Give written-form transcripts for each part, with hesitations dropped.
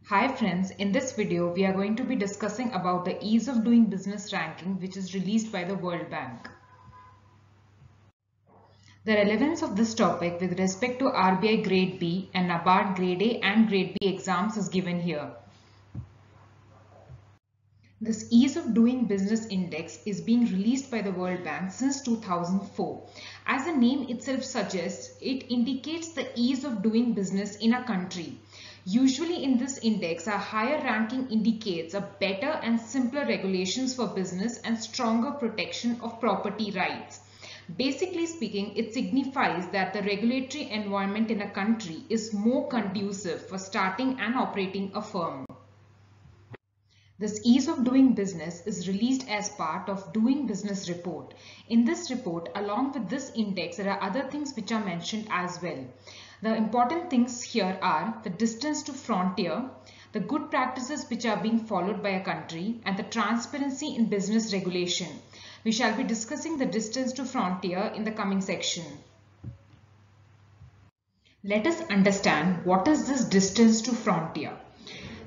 Hi friends, in this video we are going to be discussing about the ease of doing business ranking which is released by the World Bank. The relevance of this topic with respect to RBI Grade B and NABARD Grade A and Grade B exams is given here. This Ease of Doing Business Index is being released by the World Bank since 2004. As the name itself suggests, it indicates the ease of doing business in a country. Usually in this index, a higher ranking indicates a better and simpler regulations for business and stronger protection of property rights. Basically speaking, it signifies that the regulatory environment in a country is more conducive for starting and operating a firm. This Ease of Doing Business is released as part of Doing Business report. In this report, along with this index, there are other things which are mentioned as well. The important things here are the distance to frontier, the good practices which are being followed by a country, and the transparency in business regulation. We shall be discussing the distance to frontier in the coming section. Let us understand what is this distance to frontier.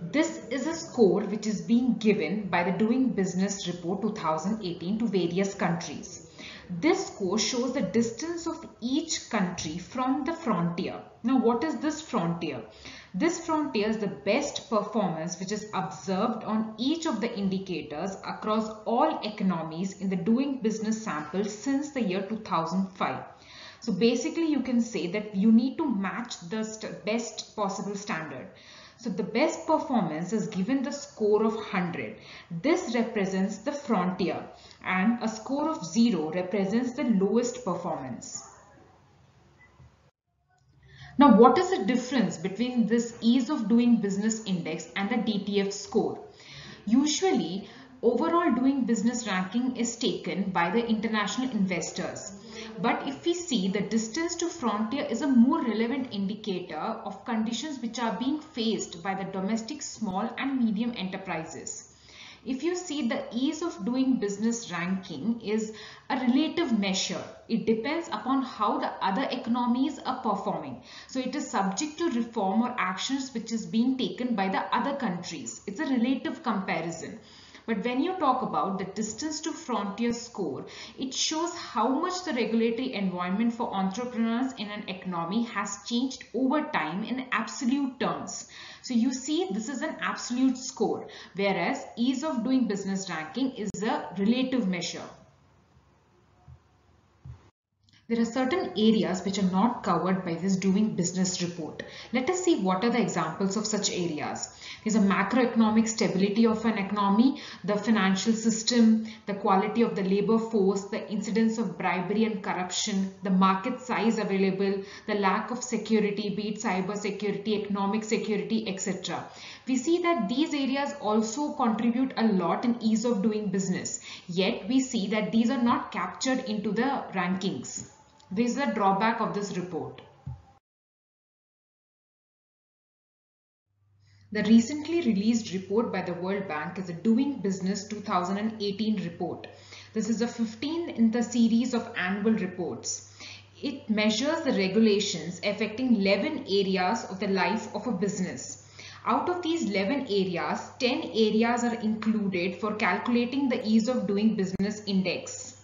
This is a score which is being given by the Doing Business Report 2018 to various countries. This score shows the distance of each country from the frontier. Now, what is this frontier? This frontier is the best performance which is observed on each of the indicators across all economies in the Doing Business sample since the year 2005. So basically, you can say that you need to match the best possible standard. So the best performance is given the score of 100. This represents the frontier and a score of 0 represents the lowest performance. Now, what is the difference between this Ease of Doing Business Index and the DTF score? Usually, overall doing business ranking is taken by the international investors. But if we see, the distance to frontier is a more relevant indicator of conditions which are being faced by the domestic small and medium enterprises. If you see, the ease of doing business ranking is a relative measure. It depends upon how the other economies are performing. So it is subject to reform or actions which is being taken by the other countries. It's a relative comparison. But when you talk about the distance to frontier score, it shows how much the regulatory environment for entrepreneurs in an economy has changed over time in absolute terms. So you see, this is an absolute score, whereas ease of doing business ranking is a relative measure. There are certain areas which are not covered by this Doing Business report. Let us see what are the examples of such areas. There's a macroeconomic stability of an economy, the financial system, the quality of the labor force, the incidence of bribery and corruption, the market size available, the lack of security, be it cyber security, economic security, etc. We see that these areas also contribute a lot in ease of doing business. Yet we see that these are not captured into the rankings. This is the drawback of this report. The recently released report by the World Bank is the Doing Business 2018 report. This is the 15th in the series of annual reports. It measures the regulations affecting 11 areas of the life of a business. Out of these 11 areas, 10 areas are included for calculating the Ease of Doing Business Index.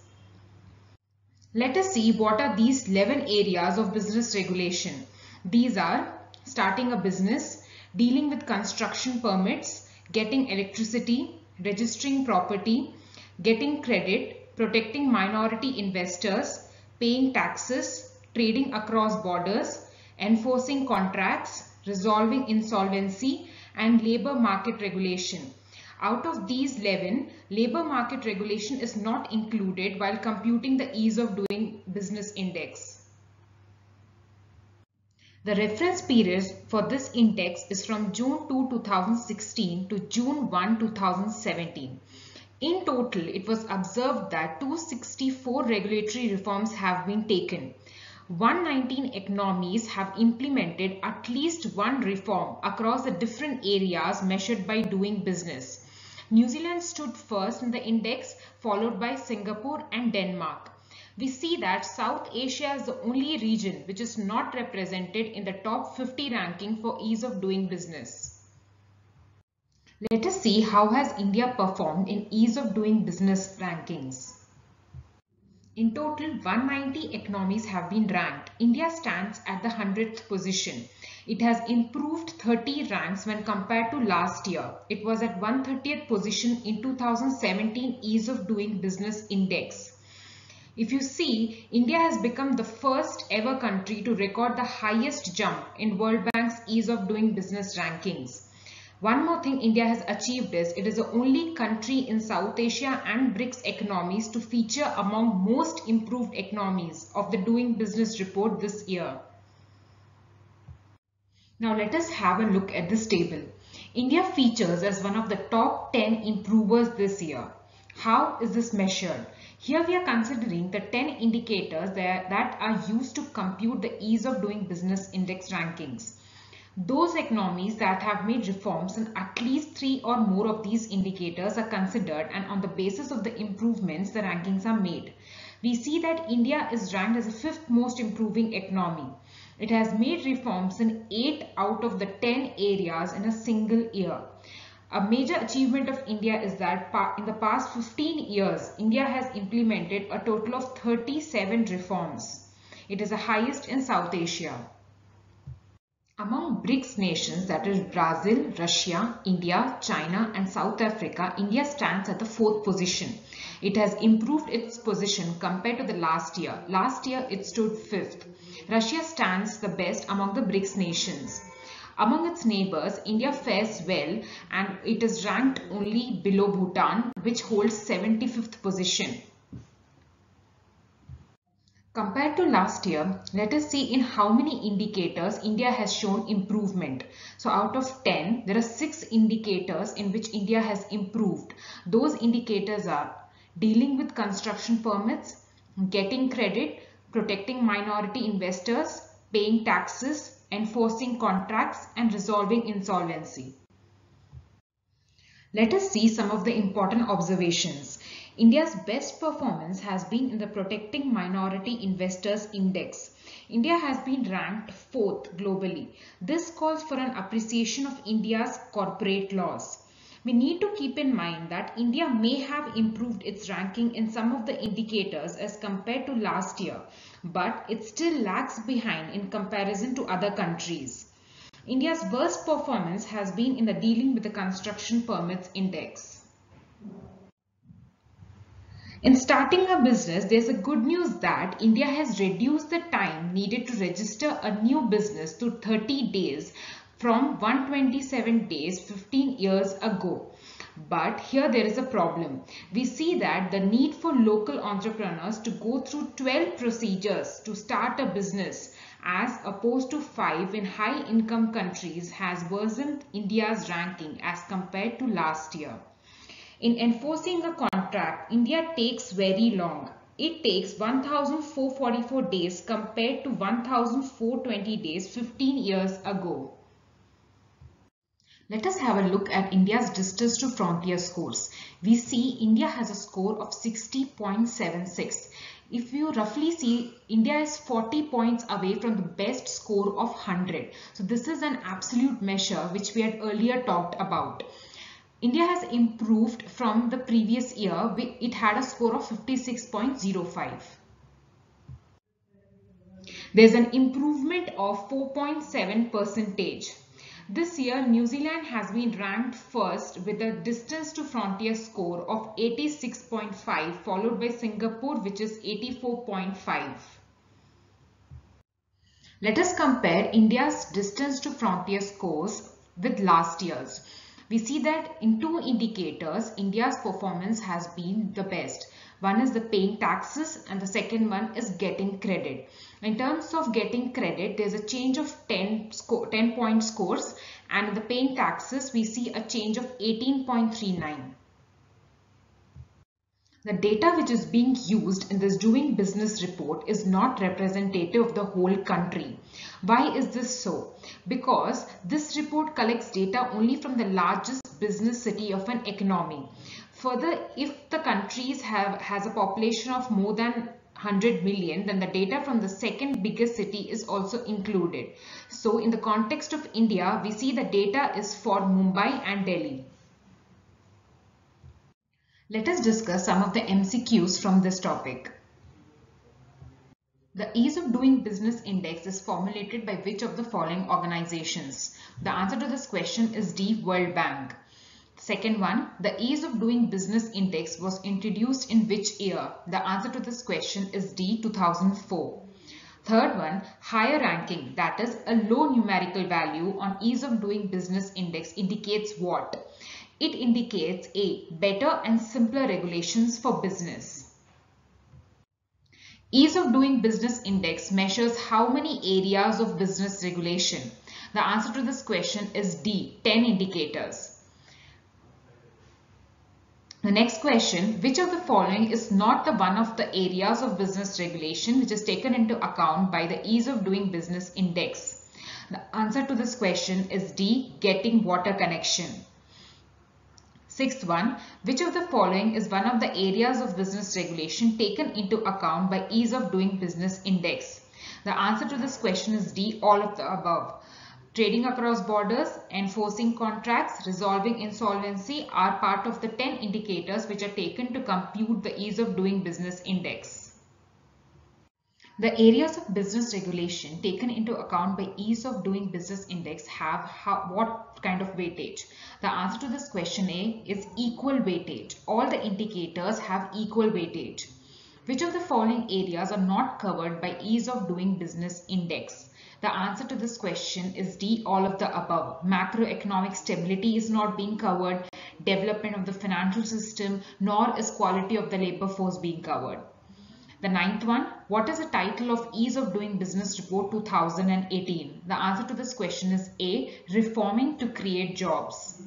Let us see what are these 11 areas of business regulation. These are starting a business, dealing with construction permits, getting electricity, registering property, getting credit, protecting minority investors, paying taxes, trading across borders, enforcing contracts, resolving insolvency, and labor market regulation. Out of these 11, labor market regulation is not included while computing the Ease of Doing Business Index. The reference period for this index is from June 2, 2016 to June 1, 2017. In total, it was observed that 264 regulatory reforms have been taken. 119 economies have implemented at least one reform across the different areas measured by doing business. New Zealand stood first in the index, followed by Singapore and Denmark. We see that South Asia is the only region which is not represented in the top 50 ranking for ease of doing business. Let us see how has India performed in ease of doing business rankings. In total, 190 economies have been ranked. India stands at the 100th position. It has improved 30 ranks when compared to last year. It was at 130th position in 2017 Ease of Doing Business Index. If you see, India has become the first ever country to record the highest jump in World Bank's Ease of Doing Business rankings. One more thing India has achieved is it is the only country in South Asia and BRICS economies to feature among most improved economies of the Doing Business report this year. Now let us have a look at this table. India features as one of the top 10 improvers this year. How is this measured? Here we are considering the 10 indicators that are used to compute the Ease of Doing Business Index rankings. Those economies that have made reforms in at least 3 or more of these indicators are considered, and on the basis of the improvements the rankings are made. We see that India is ranked as the 5th most improving economy. It has made reforms in 8 out of the 10 areas in a single year. A major achievement of India is that in the past 15 years, India has implemented a total of 37 reforms. It is the highest in South Asia. Among BRICS nations, that is Brazil, Russia, India, China and South Africa, India stands at the 4th position. It has improved its position compared to the last year. Last year it stood 5th. Russia stands the best among the BRICS nations. Among its neighbors, India fares well and it is ranked only below Bhutan, which holds 75th position. Compared to last year, let us see in how many indicators India has shown improvement. So out of 10, there are 6 indicators in which India has improved. Those indicators are dealing with construction permits, getting credit, protecting minority investors, paying taxes, enforcing contracts, and resolving insolvency. Let us see some of the important observations. India's best performance has been in the Protecting Minority Investors Index. India has been ranked 4th globally. This calls for an appreciation of India's corporate laws. We need to keep in mind that India may have improved its ranking in some of the indicators as compared to last year, but it still lags behind in comparison to other countries. India's worst performance has been in the Dealing with the Construction Permits Index. In starting a business, there's a good news that India has reduced the time needed to register a new business to 30 days from 127 days 15 years ago. But here there is a problem. We see that the need for local entrepreneurs to go through 12 procedures to start a business as opposed to 5 in high income countries has worsened India's ranking as compared to last year. In enforcing a contract, India takes very long. It takes 1444 days compared to 1420 days 15 years ago. Let us have a look at India's distance to frontier scores. We see India has a score of 60.76. If you roughly see, India is 40 points away from the best score of 100. So this is an absolute measure which we had earlier talked about. India has improved from the previous year. It had a score of 56.05. There's an improvement of 4.7%. This year, New Zealand has been ranked first with a distance to frontier score of 86.5, followed by Singapore, which is 84.5. Let us compare India's distance to frontier scores with last year's. We see that in 2 indicators, India's performance has been the best. One is the paying taxes and the second one is getting credit. In terms of getting credit, there's a change of 10 point scores, and in the paying taxes, we see a change of 18.39. The data which is being used in this Doing Business report is not representative of the whole country. Why is this so? Because this report collects data only from the largest business city of an economy. Further, if the countries has a population of more than 100 million, then the data from the second biggest city is also included. So in the context of India, we see the data is for Mumbai and Delhi. Let us discuss some of the MCQs from this topic. The Ease of Doing Business Index is formulated by which of the following organizations? The answer to this question is D, World Bank. Second one, the Ease of Doing Business Index was introduced in which year? The answer to this question is D, 2004. Third one, higher ranking, that is a low numerical value on Ease of Doing Business Index indicates what? It indicates A, better and simpler regulations for business. Ease of Doing Business Index measures how many areas of business regulation? The answer to this question is D, 10 indicators. The next question, which of the following is not the one of the areas of business regulation which is taken into account by the Ease of Doing Business Index? The answer to this question is D, getting water connection. Sixth one, which of the following is one of the areas of business regulation taken into account by Ease of Doing Business Index? The answer to this question is D, all of the above. Trading across borders, enforcing contracts, resolving insolvency are part of the 10 indicators which are taken to compute the Ease of Doing Business Index. The areas of business regulation taken into account by Ease of Doing Business Index have what kind of weightage? The answer to this question A is equal weightage. All the indicators have equal weightage. Which of the following areas are not covered by Ease of Doing Business Index? The answer to this question is D, all of the above. Macroeconomic stability is not being covered, development of the financial system, nor is quality of the labor force being covered. The ninth one, what is the title of Ease of Doing Business Report 2018? The answer to this question is A, Reforming to Create Jobs.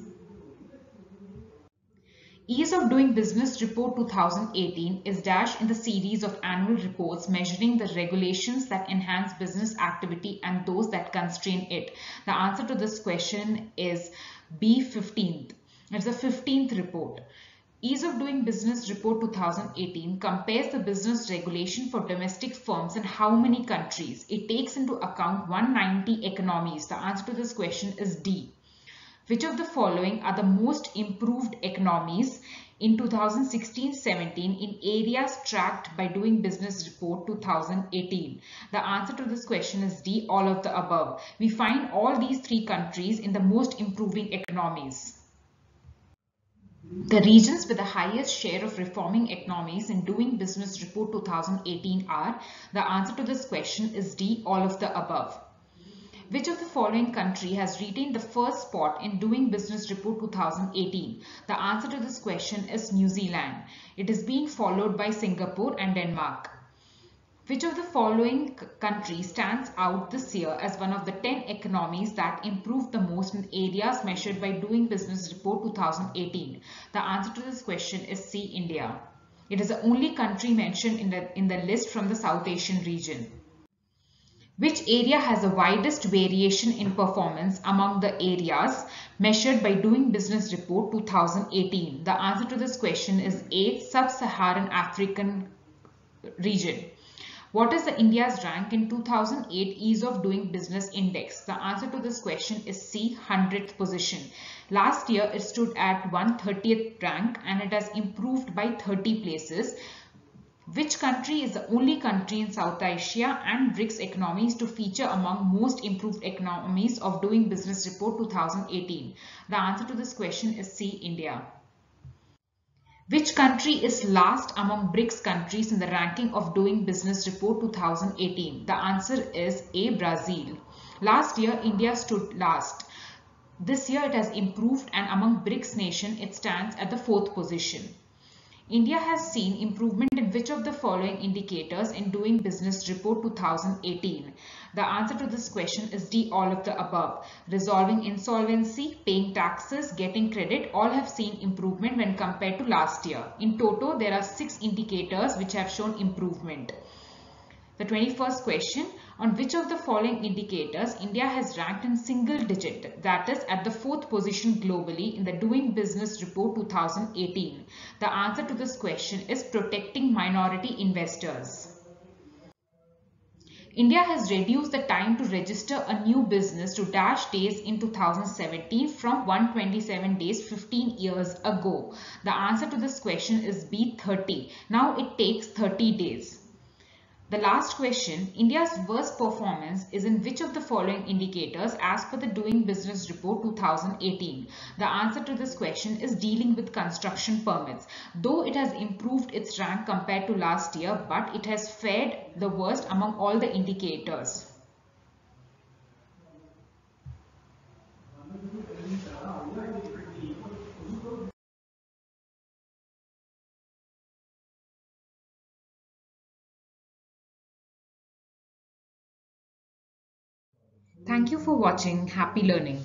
Ease of Doing Business Report 2018 is dashed in the series of annual reports measuring the regulations that enhance business activity and those that constrain it. The answer to this question is B, 15th. It's the 15th report. Ease of Doing Business Report 2018 compares the business regulation for domestic firms in how many countries? It takes into account 190 economies. The answer to this question is D. Which of the following are the most improved economies in 2016-17 in areas tracked by Doing Business Report 2018? The answer to this question is D, all of the above. We find all these three countries in the most improving economies. The regions with the highest share of reforming economies in Doing Business Report 2018 are, the answer to this question is D, all of the above. Which of the following country has retained the first spot in Doing Business Report 2018? The answer to this question is New Zealand. It is being followed by Singapore and Denmark. Which of the following country stands out this year as one of the 10 economies that improved the most in areas measured by Doing Business Report 2018? The answer to this question is C, India. It is the only country mentioned in the list from the South Asian region. Which area has the widest variation in performance among the areas measured by Doing Business Report 2018? The answer to this question is A, Sub-Saharan African region. What is the India's rank in 2008 Ease of Doing Business Index? The answer to this question is C, 100th position. Last year it stood at 130th rank and it has improved by 30 places. Which country is the only country in South Asia and BRICS economies to feature among most improved economies of Doing Business Report 2018? The answer to this question is C, India. Which country is last among BRICS countries in the ranking of Doing Business Report 2018? The answer is A, Brazil. Last year, India stood last. This year, it has improved and among BRICS nations, it stands at the 4th position. India has seen improvement in which of the following indicators in Doing Business Report 2018? The answer to this question is D, all of the above. Resolving insolvency, paying taxes, getting credit, all have seen improvement when compared to last year. In total, there are 6 indicators which have shown improvement. The 21st question, on which of the following indicators India has ranked in single digit, that is at the 4th position globally in the Doing Business Report 2018? The answer to this question is protecting minority investors. India has reduced the time to register a new business to dash days in 2017 from 127 days 15 years ago. The answer to this question is B, 30. Now it takes 30 days. The last question, India's worst performance is in which of the following indicators as per the Doing Business Report 2018? The answer to this question is dealing with construction permits. Though it has improved its rank compared to last year, but it has fared the worst among all the indicators. Thank you for watching. Happy learning.